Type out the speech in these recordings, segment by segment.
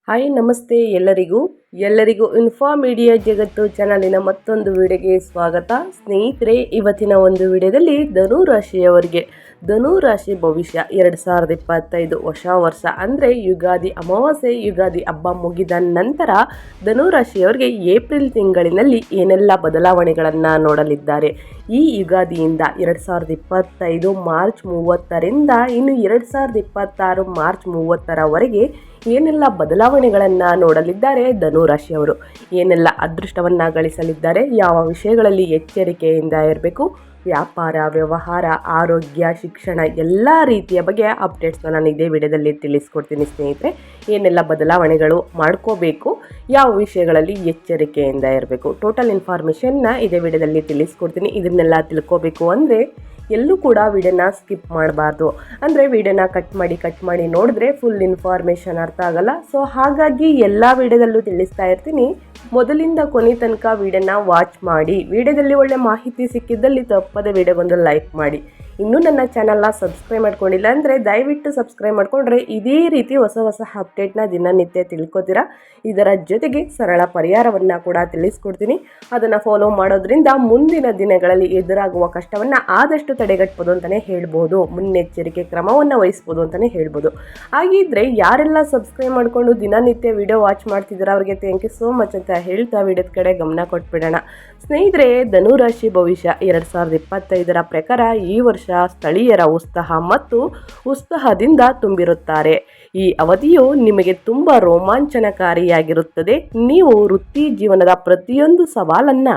Hi ನಮಸ್ತೆ ಎಲ್ಲರಿಗೂ info media ಜಗತ್ತು ಚಾನಲಿನ ಮತ್ತೊಂದು ವಿಡಿಯೋಗೆ ಸ್ವಾಗತ. ಸ್ನೇಹಿತರೆ, ಇವತ್ತಿನ ಒಂದು ವಿಡಿಯೋದಲ್ಲಿ ಧನುರಾಶಿ ಭವಿಷ್ಯ 2025 ಹೊಸ ವರ್ಷ ಅಂದರೆ ಯುಗಾದಿ ಅಮಾವಾಸ್ಯೆ, ಯುಗಾದಿ ಹಬ್ಬ ಮುಗಿದ ನಂತರ ಧನುರಾಶಿಯವರಿಗೆ ಏಪ್ರಿಲ್ ತಿಂಗಳಿನಲ್ಲಿ ಏನೆಲ್ಲ ಬದಲಾವಣೆಗಳನ್ನು ನೋಡಲಿದ್ದಾರೆ. ಈ ಯುಗಾದಿಯಿಂದ 2025 ಮಾರ್ಚ್ 30ರಿಂದ ಇನ್ನು 2026 ಮಾರ್ಚ್ 30ರವರೆಗೆ ಏನೆಲ್ಲ ಬದಲಾವಣೆಗಳನ್ನು ನೋಡಲಿದ್ದಾರೆ ಧನುರಾಶಿಯವರು, ಏನೆಲ್ಲ ಅದೃಷ್ಟವನ್ನು ಗಳಿಸಲಿದ್ದಾರೆ, ಯಾವ ವಿಷಯಗಳಲ್ಲಿ ಎಚ್ಚರಿಕೆಯಿಂದ ಇರಬೇಕು, ವ್ಯಾಪಾರ, ವ್ಯವಹಾರ, ಆರೋಗ್ಯ, ಶಿಕ್ಷಣ ಎಲ್ಲ ರೀತಿಯ ಬಗ್ಗೆ ಅಪ್ಡೇಟ್ಸ್ನ ನಾನು ಇದೇ ವಿಡಿಯೋದಲ್ಲಿ ತಿಳಿಸ್ಕೊಡ್ತೀನಿ. ಸ್ನೇಹಿತರೆ, ಏನೆಲ್ಲ ಬದಲಾವಣೆಗಳು ಮಾಡ್ಕೋಬೇಕು, ಯಾವ ವಿಷಯಗಳಲ್ಲಿ ಎಚ್ಚರಿಕೆಯಿಂದ ಇರಬೇಕು, ಟೋಟಲ್ ಇನ್ಫಾರ್ಮೇಷನ್ನ ಇದೇ ವಿಡಿಯೋದಲ್ಲಿ ತಿಳಿಸ್ಕೊಡ್ತೀನಿ. ಇದನ್ನೆಲ್ಲ ತಿಳ್ಕೋಬೇಕು ಅಂದರೆ ಎಲ್ಲೂ ಕೂಡ ವಿಡಿಯೋನ ಸ್ಕಿಪ್ ಮಾಡಬಾರ್ದು. ಅಂದರೆ ವಿಡಿಯೋನ ಕಟ್ ಮಾಡಿ ನೋಡಿದ್ರೆ ಫುಲ್ ಇನ್ಫಾರ್ಮೇಷನ್ ಅರ್ಥ ಆಗಲ್ಲ. ಸೊ ಹಾಗಾಗಿ ಎಲ್ಲ ವಿಡಿಯೋದಲ್ಲೂ ತಿಳಿಸ್ತಾ ಇರ್ತೀನಿ. ಮೊದಲಿಂದ ಕೊನೆ ತನಕ ವಿಡಿಯೋನ ವಾಚ್ ಮಾಡಿ. ವಿಡಿಯೋದಲ್ಲಿ ಒಳ್ಳೆ ಮಾಹಿತಿ ಸಿಕ್ಕಿದ್ದಲ್ಲಿ ತಪ್ಪದೆ ವಿಡಿಯೋಗೊಂದು ಲೈಕ್ ಮಾಡಿ. ಇನ್ನೂ ನನ್ನ ಚಾನಲ್ನ ಸಬ್ಸ್ಕ್ರೈಬ್ ಮಾಡ್ಕೊಂಡಿಲ್ಲ ಅಂದರೆ ದಯವಿಟ್ಟು ಸಬ್ಸ್ಕ್ರೈಬ್ ಮಾಡಿಕೊಂಡ್ರೆ ಇದೇ ರೀತಿ ಹೊಸ ಅಪ್ಡೇಟ್ನ ದಿನನಿತ್ಯ ತಿಳ್ಕೊತೀರಾ. ಇದರ ಜೊತೆಗೆ ಸರಳ ಪರಿಹಾರವನ್ನು ಕೂಡ ತಿಳಿಸ್ಕೊಡ್ತೀನಿ. ಅದನ್ನು ಫಾಲೋ ಮಾಡೋದ್ರಿಂದ ಮುಂದಿನ ದಿನಗಳಲ್ಲಿ ಎದುರಾಗುವ ಕಷ್ಟವನ್ನು ಆದಷ್ಟು ತಡೆಗಟ್ಬೋದು ಅಂತಲೇ ಹೇಳ್ಬೋದು, ಮುನ್ನೆಚ್ಚರಿಕೆ ಕ್ರಮವನ್ನು ವಹಿಸ್ಬೋದು ಅಂತಲೇ ಹೇಳ್ಬೋದು. ಹಾಗಿದ್ರೆ ಯಾರೆಲ್ಲ ಸಬ್ಸ್ಕ್ರೈಬ್ ಮಾಡಿಕೊಂಡು ದಿನನಿತ್ಯ ವಿಡಿಯೋ ವಾಚ್ ಮಾಡ್ತಿದ್ದೀರಾ ಅವರಿಗೆ ಥ್ಯಾಂಕ್ ಯು ಸೋ ಮಚ್ ಅಂತ ಹೇಳ್ತಾ ವಿಡಿಯೋದ ಕಡೆ ಗಮನ ಕೊಟ್ಬಿಡೋಣ. ಸ್ನೇಹಿತರೆ, ಧನುರಾಶಿ ಭವಿಷ್ಯ 2025ರ ಪ್ರಕಾರ ಈ ವರ್ಷ ಸ್ಥಳೀಯರ ಉತ್ಸಾಹದಿಂದ ತುಂಬಿರುತ್ತಾರೆ. ಈ ಅವಧಿಯು ನಿಮಗೆ ತುಂಬ ರೋಮಾಂಚನಕಾರಿಯಾಗಿರುತ್ತದೆ. ನೀವು ವೃತ್ತಿ ಜೀವನದ ಪ್ರತಿಯೊಂದು ಸವಾಲನ್ನು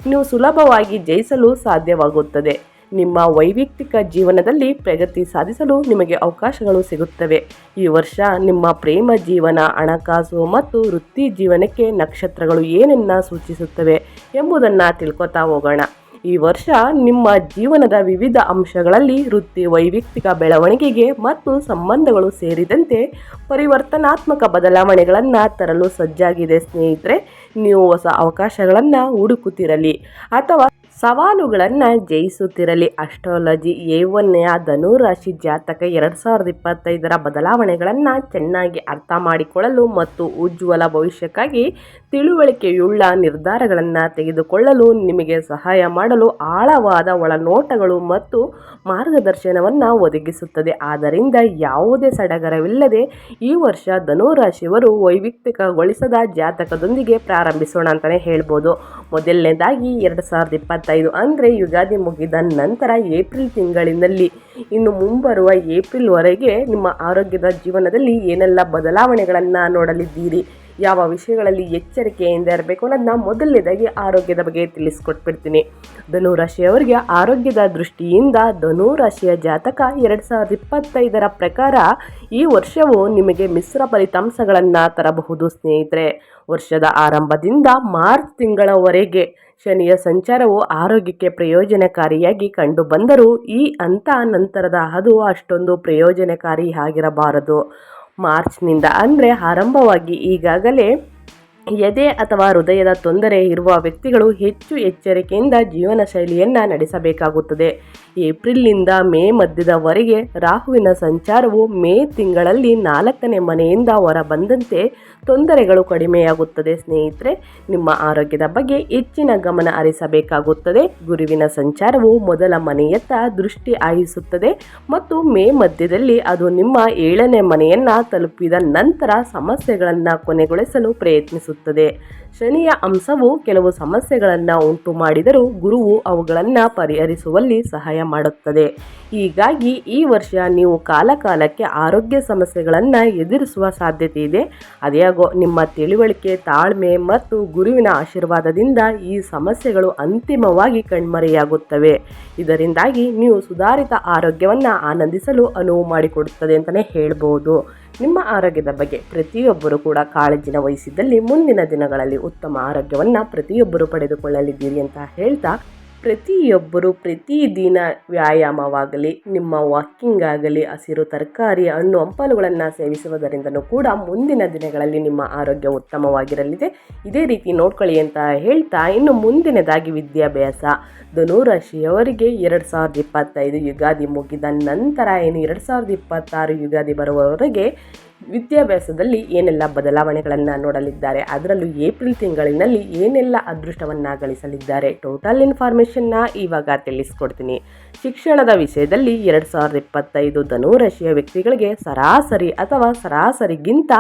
ನೀವು ಸುಲಭವಾಗಿ ಜಯಿಸಲು ಸಾಧ್ಯವಾಗುತ್ತದೆ. ನಿಮ್ಮ ವೈಯಕ್ತಿಕ ಜೀವನದಲ್ಲಿ ಪ್ರಗತಿ ಸಾಧಿಸಲು ನಿಮಗೆ ಅವಕಾಶಗಳು ಸಿಗುತ್ತವೆ. ಈ ವರ್ಷ ನಿಮ್ಮ ಪ್ರೇಮ ಜೀವನ, ಹಣಕಾಸು ಮತ್ತು ವೃತ್ತಿ ಜೀವನಕ್ಕೆ ನಕ್ಷತ್ರಗಳು ಏನನ್ನ ಸೂಚಿಸುತ್ತವೆ ಎಂಬುದನ್ನು ತಿಳ್ಕೊತಾ ಹೋಗೋಣ. ಈ ವರ್ಷ ನಿಮ್ಮ ಜೀವನದ ವಿವಿಧ ಅಂಶಗಳಲ್ಲಿ ವೃತ್ತಿ, ವೈಯಕ್ತಿಕ ಬೆಳವಣಿಗೆಗೆ ಮತ್ತು ಸಂಬಂಧಗಳು ಸೇರಿದಂತೆ ಪರಿವರ್ತನಾತ್ಮಕ ಬದಲಾವಣೆಗಳನ್ನು ತರಲು ಸಜ್ಜಾಗಿದೆ. ಸ್ನೇಹಿತರೆ, ನೀವು ಹೊಸ ಅವಕಾಶಗಳನ್ನು ಹುಡುಕುತ್ತಿರಲಿ ಅಥವಾ ಸವಾಲುಗಳನ್ನು ಜಯಿಸುತ್ತಿರಲಿ, ಅಸ್ಟ್ರಾಲಜಿ A1ಯ ಧನುರಾಶಿ ಜಾತಕ 2025ರ ಬದಲಾವಣೆಗಳನ್ನು ಚೆನ್ನಾಗಿ ಅರ್ಥ ಮಾಡಿಕೊಳ್ಳಲು ಮತ್ತು ಉಜ್ವಲ ಭವಿಷ್ಯಕ್ಕಾಗಿ ತಿಳುವಳಿಕೆಯುಳ್ಳ ನಿರ್ಧಾರಗಳನ್ನು ತೆಗೆದುಕೊಳ್ಳಲು ನಿಮಗೆ ಸಹಾಯ ಮಾಡಲು ಆಳವಾದ ಒಳನೋಟಗಳು ಮತ್ತು ಮಾರ್ಗದರ್ಶನವನ್ನು ಒದಗಿಸುತ್ತದೆ. ಆದ್ದರಿಂದ ಯಾವುದೇ ಸಡಗರವಿಲ್ಲದೆ ಈ ವರ್ಷ ಧನುರಾಶಿಯವರು ವೈಯಕ್ತಿಕಗೊಳಿಸದ ಜಾತಕದೊಂದಿಗೆ ಪ್ರಾರಂಭಿಸೋಣ ಅಂತಲೇ ಹೇಳ್ಬೋದು. ಮೊದಲನೇದಾಗಿ 2025 ಅಂದರೆ ಯುಗಾದಿ ಮುಗಿದ ನಂತರ ಏಪ್ರಿಲ್ ತಿಂಗಳಿನಲ್ಲಿ ಇನ್ನು ಮುಂಬರುವ ಏಪ್ರಿಲ್ವರೆಗೆ ನಿಮ್ಮ ಆರೋಗ್ಯದ ಜೀವನದಲ್ಲಿ ಏನೆಲ್ಲ ಬದಲಾವಣೆಗಳನ್ನು ನೋಡಲಿದ್ದೀರಿ, ಯಾವ ವಿಷಯಗಳಲ್ಲಿ ಎಚ್ಚರಿಕೆಯಿಂದ ಇರಬೇಕು ಅನ್ನೋದನ್ನ ಮೊದಲನೇದಾಗಿ ಆರೋಗ್ಯದ ಬಗ್ಗೆ ತಿಳಿಸ್ಕೊಟ್ಬಿಡ್ತೀನಿ. ಧನುರಾಶಿಯವರಿಗೆ ಆರೋಗ್ಯದ ದೃಷ್ಟಿಯಿಂದ ಧನುರಾಶಿಯ ಜಾತಕ 2025ರ ಪ್ರಕಾರ ಈ ವರ್ಷವು ನಿಮಗೆ ಮಿಶ್ರ ಫಲಿತಾಂಶಗಳನ್ನು ತರಬಹುದು. ಸ್ನೇಹಿತರೆ, ವರ್ಷದ ಆರಂಭದಿಂದ ಮಾರ್ಚ್ ತಿಂಗಳವರೆಗೆ ಶನಿಯ ಸಂಚಾರವು ಆರೋಗ್ಯಕ್ಕೆ ಪ್ರಯೋಜನಕಾರಿಯಾಗಿ ಕಂಡುಬಂದರೂ ಈ ನಂತರದ ಅದು ಅಷ್ಟೊಂದು ಪ್ರಯೋಜನಕಾರಿ ಆಗಿರಬಾರದು. ಮಾರ್ಚ್ನಿಂದ ಅಂದರೆ ಆರಂಭವಾಗಿ ಈಗಾಗಲೇ ಎದೆ ಅಥವಾ ಹೃದಯದ ತೊಂದರೆ ಇರುವ ವ್ಯಕ್ತಿಗಳು ಹೆಚ್ಚು ಎಚ್ಚರಿಕೆಯಿಂದ ಜೀವನ ಶೈಲಿಯನ್ನು ನಡೆಸಬೇಕಾಗುತ್ತದೆ. ಏಪ್ರಿಲ್ನಿಂದ ಮೇ ಮಧ್ಯದವರೆಗೆ ರಾಹುವಿನ ಸಂಚಾರವು ಮೇ ತಿಂಗಳಲ್ಲಿ 4ನೇ ಮನೆಯಿಂದ ಹೊರಬಂದಂತೆ ತೊಂದರೆಗಳು ಕಡಿಮೆಯಾಗುತ್ತದೆ. ಸ್ನೇಹಿತರೆ, ನಿಮ್ಮ ಆರೋಗ್ಯದ ಬಗ್ಗೆ ಹೆಚ್ಚಿನ ಗಮನ ಹರಿಸಬೇಕಾಗುತ್ತದೆ. ಗುರುವಿನ ಸಂಚಾರವು ಮೊದಲ ಮನೆಯತ್ತ ದೃಷ್ಟಿ ಹಾಯಿಸುತ್ತದೆ ಮತ್ತು ಮೇ ಮಧ್ಯದಲ್ಲಿ ಅದು ನಿಮ್ಮ 7ನೇ ಮನೆಯನ್ನು ತಲುಪಿದ ನಂತರ ಸಮಸ್ಯೆಗಳನ್ನು ಕೊನೆಗೊಳಿಸಲು ಪ್ರಯತ್ನಿಸುತ್ತದೆ. ಶನಿಯ ಅಂಶವು ಕೆಲವು ಸಮಸ್ಯೆಗಳನ್ನು ಉಂಟು ಮಾಡಿದರೂ ಗುರುವು ಅವುಗಳನ್ನು ಪರಿಹರಿಸುವಲ್ಲಿ ಸಹಾಯ ಮಾಡುತ್ತದೆ. ಹೀಗಾಗಿ ಈ ವರ್ಷ ನೀವು ಕಾಲಕಾಲಕ್ಕೆ ಆರೋಗ್ಯ ಸಮಸ್ಯೆಗಳನ್ನು ಎದುರಿಸುವ ಸಾಧ್ಯತೆ ಇದೆ. ಅದ್ಯಾಗೋ ನಿಮ್ಮ ತಿಳುವಳಿಕೆ, ತಾಳ್ಮೆ ಮತ್ತು ಗುರುವಿನ ಆಶೀರ್ವಾದದಿಂದ ಈ ಸಮಸ್ಯೆಗಳು ಅಂತಿಮವಾಗಿ ಕಣ್ಮರೆಯಾಗುತ್ತವೆ. ಇದರಿಂದಾಗಿ ನೀವು ಸುಧಾರಿತ ಆರೋಗ್ಯವನ್ನು ಆನಂದಿಸಲು ಅನುವು ಮಾಡಿಕೊಡುತ್ತದೆ ಅಂತಲೇ ಹೇಳ್ಬೋದು. ನಿಮ್ಮ ಆರೋಗ್ಯದ ಬಗ್ಗೆ ಪ್ರತಿಯೊಬ್ಬರು ಕೂಡ ಕಾಳಜಿನ ವಹಿಸಿದ್ದಲ್ಲಿ ಮುಂದಿನ ದಿನಗಳಲ್ಲಿ ಉತ್ತಮ ಆರೋಗ್ಯವನ್ನು ಪ್ರತಿಯೊಬ್ಬರು ಪಡೆದುಕೊಳ್ಳಲಿದ್ದೀರಿ ಅಂತ ಹೇಳ್ತಾ, ಪ್ರತಿಯೊಬ್ಬರು ಪ್ರತಿದಿನ ವ್ಯಾಯಾಮವಾಗಲಿ, ನಿಮ್ಮ ವಾಕಿಂಗ್ ಆಗಲಿ, ಹಸಿರು ತರಕಾರಿ, ಹಣ್ಣು ಹಂಪಲುಗಳನ್ನು ಸೇವಿಸುವುದರಿಂದನೂ ಕೂಡ ಮುಂದಿನ ದಿನಗಳಲ್ಲಿ ನಿಮ್ಮ ಆರೋಗ್ಯ ಉತ್ತಮವಾಗಿರಲಿದೆ. ಇದೇ ರೀತಿ ನೋಡ್ಕೊಳ್ಳಿ ಅಂತ ಹೇಳ್ತಾ, ಇನ್ನು ಮುಂದಿನದಾಗಿ ವಿದ್ಯಾಭ್ಯಾಸ. ಧನುರಾಶಿಯವರಿಗೆ 2025 ಯುಗಾದಿ ಮುಗಿದ ನಂತರ 2026 ಯುಗಾದಿ ಬರುವವರೆಗೆ ವಿದ್ಯಾಭ್ಯಾಸದಲ್ಲಿ ಏನೆಲ್ಲ ಬದಲಾವಣೆಗಳನ್ನು ನೋಡಲಿದ್ದಾರೆ, ಅದರಲ್ಲೂ ಏಪ್ರಿಲ್ ತಿಂಗಳಿನಲ್ಲಿ ಏನೆಲ್ಲ ಅದೃಷ್ಟವನ್ನು ಗಳಿಸಲಿದ್ದಾರೆ, ಟೋಟಲ್ ಇನ್ಫಾರ್ಮೇಷನ್ನ ಇವಾಗ ತಿಳಿಸ್ಕೊಡ್ತೀನಿ. ಶಿಕ್ಷಣದ ವಿಷಯದಲ್ಲಿ 2025 ಧನುರಾಶಿಯ ವ್ಯಕ್ತಿಗಳಿಗೆ ಸರಾಸರಿ ಅಥವಾ ಸರಾಸರಿಗಿಂತ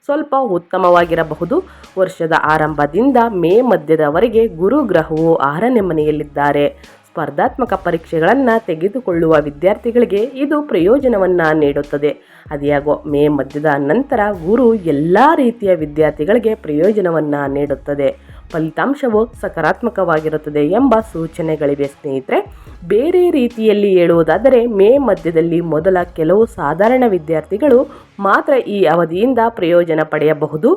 ಸ್ವಲ್ಪ ಉತ್ತಮವಾಗಿರಬಹುದು. ವರ್ಷದ ಆರಂಭದಿಂದ ಮೇ ಮಧ್ಯದವರೆಗೆ ಗುರು ಗ್ರಹವು 6ನೇ ಮನೆಯಲ್ಲಿದ್ದಾರೆ. ಸ್ಪರ್ಧಾತ್ಮಕ ಪರೀಕ್ಷೆಗಳನ್ನು ತೆಗೆದುಕೊಳ್ಳುವ ವಿದ್ಯಾರ್ಥಿಗಳಿಗೆ ಇದು ಪ್ರಯೋಜನವನ್ನು ನೀಡುತ್ತದೆ. ಅದ್ಯಾಗೋ ಮೇ ಮಧ್ಯದ ನಂತರ ಗುರು ಎಲ್ಲ ರೀತಿಯ ವಿದ್ಯಾರ್ಥಿಗಳಿಗೆ ಪ್ರಯೋಜನವನ್ನು ನೀಡುತ್ತದೆ. ಫಲಿತಾಂಶವು ಸಕಾರಾತ್ಮಕವಾಗಿರುತ್ತದೆ ಎಂಬ ಸೂಚನೆಗಳಿವೆ ಸ್ನೇಹಿತರೆ. ಬೇರೆ ರೀತಿಯಲ್ಲಿ ಹೇಳುವುದಾದರೆ ಮೇ ಮಧ್ಯದಲ್ಲಿ ಮೊದಲ ಕೆಲವು ಸಾಧಾರಣ ವಿದ್ಯಾರ್ಥಿಗಳು ಮಾತ್ರ ಈ ಅವಧಿಯಿಂದ ಪ್ರಯೋಜನ ಪಡೆಯಬಹುದು.